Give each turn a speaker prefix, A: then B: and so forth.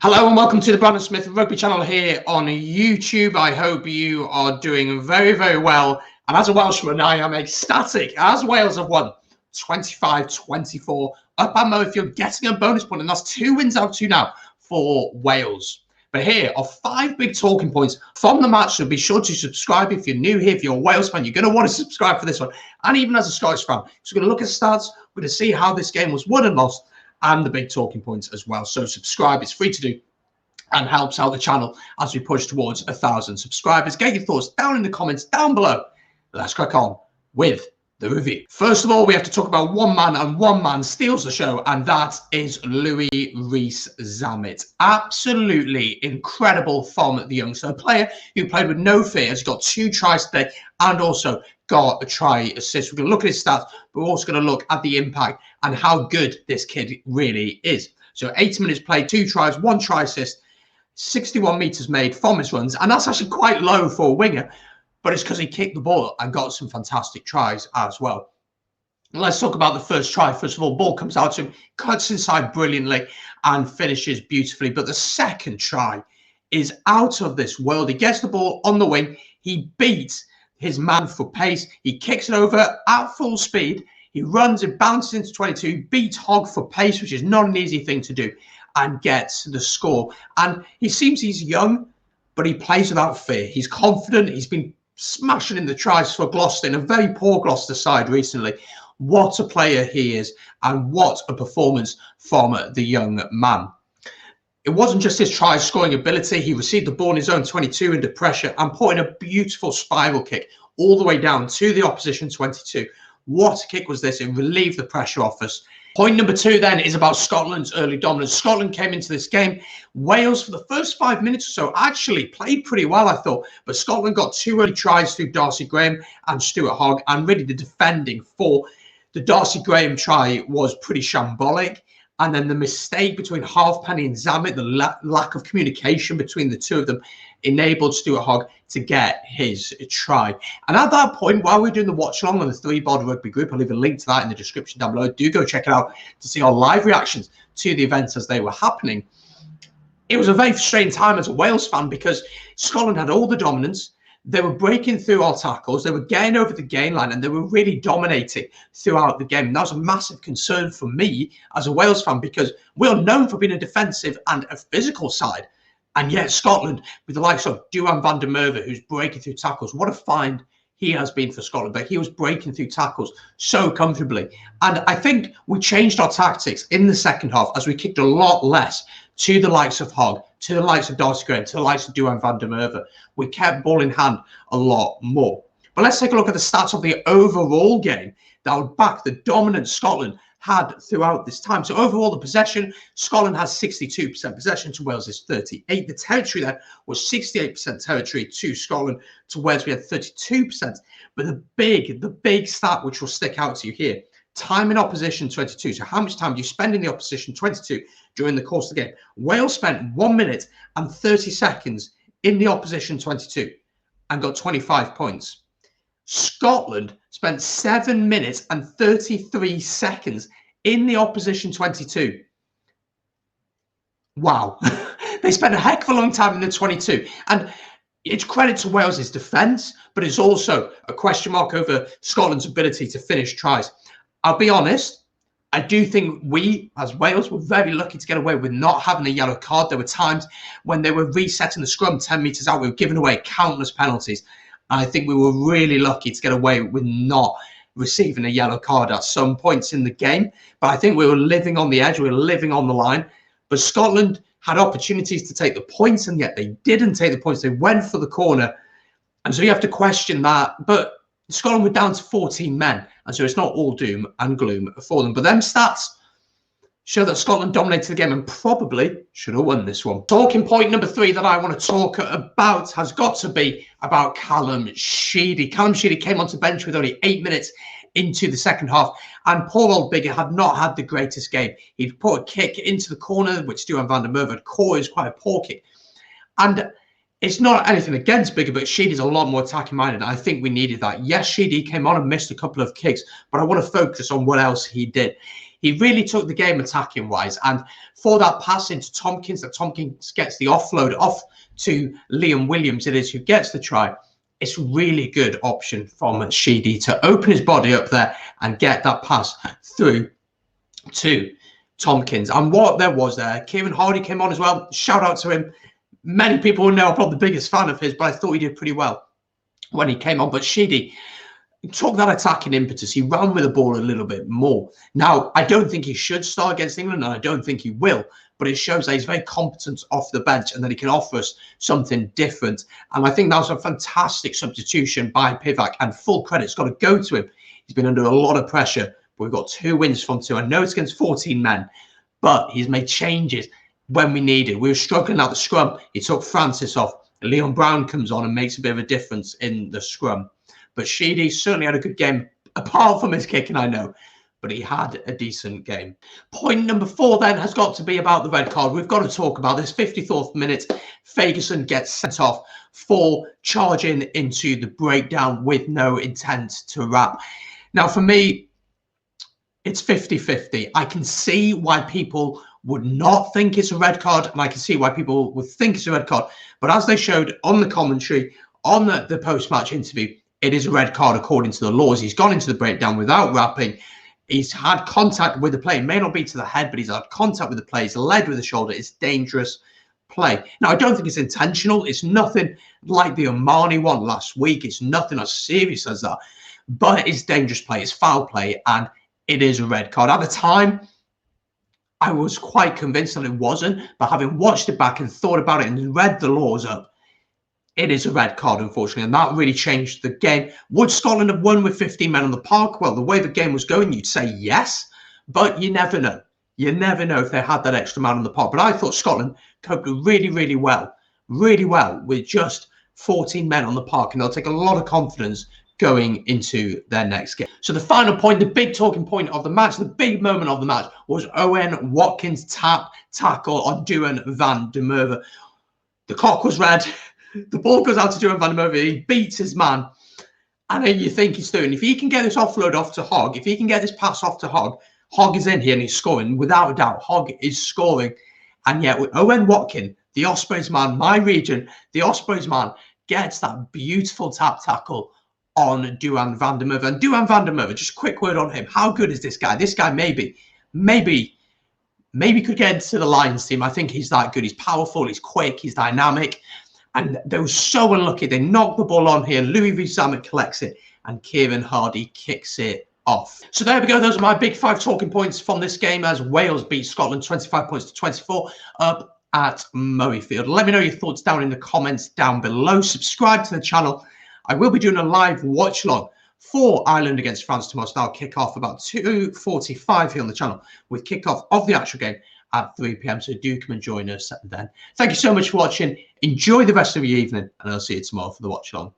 A: Hello and welcome to the Brandon Smith Rugby channel here on YouTube. I hope you are doing very, very well. And as a Welshman, I am ecstatic as Wales have won 25-24 up at Murrayfield, getting a bonus point. And that's 2 wins out of 2 now for Wales. But here are 5 big talking points from the match. So be sure to subscribe if you're new here. If you're a Wales fan, you're going to want to subscribe for this one. And even as a Scottish fan, so we're going to look at stats. We're going to see how this game was won and lost, and the big talking points as well. So subscribe, it's free to do and helps out the channel as we push towards 1,000 subscribers. Get your thoughts down in the comments down below. Let's crack on with the review. First of all, we have to talk about one man, and one man steals the show, and that is Louis Rees-Zammit. Absolutely incredible from the youngster, a player who played with no fear. He's got 2 tries today and also got a try assist. We're going to look at his stats, but we're also going to look at the impact and how good this kid really is. So 80 minutes played, 2 tries, 1 try assist, 61 metres made from his runs, and that's actually quite low for a winger, but it's because he kicked the ball and got some fantastic tries as well. Let's talk about the first try. First of all, ball comes out to him, cuts inside brilliantly and finishes beautifully. But the second try is out of this world. He gets the ball on the wing. He beats his man for pace. He kicks it over at full speed. He runs, it bounces into 22, beats Hogg for pace, which is not an easy thing to do, and gets the score. And he's young, but he plays without fear. He's confident. He's been smashing in the tries for Gloucester in a very poor Gloucester side recently. What a player he is, and what a performance from the young man. It wasn't just his try scoring ability. He received the ball in his own 22 under pressure and put in a beautiful spiral kick all the way down to the opposition 22. What a kick was this? It relieved the pressure off us. Point number 2 then is about Scotland's early dominance. Scotland came into this game. Wales, for the first 5 minutes or so, actually played pretty well, I thought. But Scotland got 2 early tries through Darcy Graham and Stuart Hogg. And really the defending for the Darcy Graham try was pretty shambolic. And then the mistake between Halfpenny and Zammit, the lack of communication between the two of them, enabled Stuart Hogg to get his try. And at that point, while we're doing the watch along on the 3bod rugby group, I'll leave a link to that in the description down below. Do go check it out to see our live reactions to the events as they were happening. It was a very frustrating time as a Wales fan because Scotland had all the dominance. They were breaking through our tackles. They were getting over the gain line, and they were really dominating throughout the game. And that was a massive concern for me as a Wales fan because we're known for being a defensive and a physical side. And yet Scotland, with the likes of Duhan van der Merwe, who's breaking through tackles, what a find he has been for Scotland. But he was breaking through tackles so comfortably. And I think we changed our tactics in the second half as we kicked a lot less to the likes of Hogg, to the likes of Darcy Graham, to the likes of Duhan van der Merwe. We kept ball in hand a lot more. But let's take a look at the stats of the overall game that would back the dominance Scotland had throughout this time. So overall, the possession, Scotland has 62% possession to Wales is 38. The territory there was 68% territory to Scotland. To Wales, we had 32%. But the big stat which will stick out to you here, time in opposition 22. So how much time do you spend in the opposition 22 during the course of the game? Wales spent 1 minute and 30 seconds in the opposition 22 and got 25 points. Scotland spent 7 minutes and 33 seconds in the opposition 22. Wow. They spent a heck of a long time in the 22. And it's credit to Wales's defence, but it's also a question mark over Scotland's ability to finish tries. I'll be honest, I do think we, as Wales, were very lucky to get away with not having a yellow card. There were times when they were resetting the scrum 10 metres out. We were giving away countless penalties. I think we were really lucky to get away with not receiving a yellow card at some points in the game. But I think we were living on the edge. We were living on the line. But Scotland had opportunities to take the points, and yet they didn't take the points. They went for the corner. And so you have to question that. But Scotland were down to 14 men. And so it's not all doom and gloom for them. But them stats show that Scotland dominated the game and probably should have won this one. Talking point number 3 that I want to talk about has got to be about Callum Sheedy. Callum Sheedy came onto the bench with only 8 minutes into the second half, and poor old Bigger had not had the greatest game. He'd put a kick into the corner, which Duhan van der Merwe had caught. It was quite a poor kick. And it's not anything against Bigger, but Sheedy's a lot more attacking minded. And I think we needed that. Yes, Sheedy came on and missed a couple of kicks, but I want to focus on what else he did. He really took the game attacking wise. And for that pass into Tompkins, that Tompkins gets the offload off to Liam Williams, it is who gets the try. It's a really good option from Sheedy to open his body up there and get that pass through to Tompkins. And what there was there, Kieran Hardy came on as well. Shout out to him. Many people will know I'm probably the biggest fan of his, but I thought he did pretty well when he came on. But Sheedy took that attacking impetus. He ran with the ball a little bit more. Now, I don't think he should start against England, and I don't think he will, but it shows that he's very competent off the bench and that he can offer us something different. And I think that was a fantastic substitution by Pivac, and full credit's got to go to him. He's been under a lot of pressure, but we've got 2 wins from 2. I know it's against 14 men, but he's made changes when we needed. We were struggling at the scrum. He took Francis off. Leon Brown comes on and makes a bit of a difference in the scrum. But Sheedy certainly had a good game, apart from his kicking, I know. But he had a decent game. Point number 4 then has got to be about the red card. We've got to talk about this. 54th minute, Ferguson gets sent off for charging into the breakdown with no intent to wrap. Now, for me, it's 50-50. I can see why people would not think it's a red card, and I can see why people would think it's a red card. But as they showed on the commentary, on the post-match interview, it is a red card according to the laws. He's gone into the breakdown without wrapping. He's had contact with the play. It may not be to the head, but he's had contact with the play. He's led with the shoulder. It's dangerous play. Now, I don't think it's intentional. It's nothing like the Omani one last week. It's nothing as serious as that. But it's dangerous play. It's foul play, and it is a red card. At the time, I was quite convinced that it wasn't, but having watched it back and thought about it and read the laws up, it is a red card, unfortunately, and that really changed the game. Would Scotland have won with 15 men on the park? Well, the way the game was going, you'd say yes, but you never know. You never know if they had that extra man on the park. But I thought Scotland coped really well with just 14 men on the park, and they'll take a lot of confidence going into their next game. So the final point, the big talking point of the match, the big moment of the match, was Owen Watkin's tackle on Duhan van der Merwe. The clock was red. The ball goes out to Duhan van der Merwe. He beats his man. And then you think he's doing, if he can get this offload off to Hogg, if he can get this pass off to Hogg, Hogg is in here and he's scoring. Without a doubt, Hogg is scoring. And yet with Owen Watkin, the Ospreys man, my region, the Ospreys man, gets that beautiful tackle on Duhan van der Merwe. And Duhan van der Merwe, just a quick word on him. How good is this guy? This guy maybe could get into the Lions team. I think he's that good. He's powerful, he's quick, he's dynamic. And they were so unlucky. They knocked the ball on here. Louis Vuitton collects it, and Kieran Hardy kicks it off. So there we go. Those are my big 5 talking points from this game as Wales beat Scotland 25 points to 24 up at Murrayfield. Let me know your thoughts down in the comments down below. Subscribe to the channel. I will be doing a live watch along for Ireland against France tomorrow. So that'll kick off about 2:45 here on the channel with kickoff of the actual game at 3 p.m. So do come and join us then. Thank you so much for watching. Enjoy the rest of your evening, and I'll see you tomorrow for the watch along.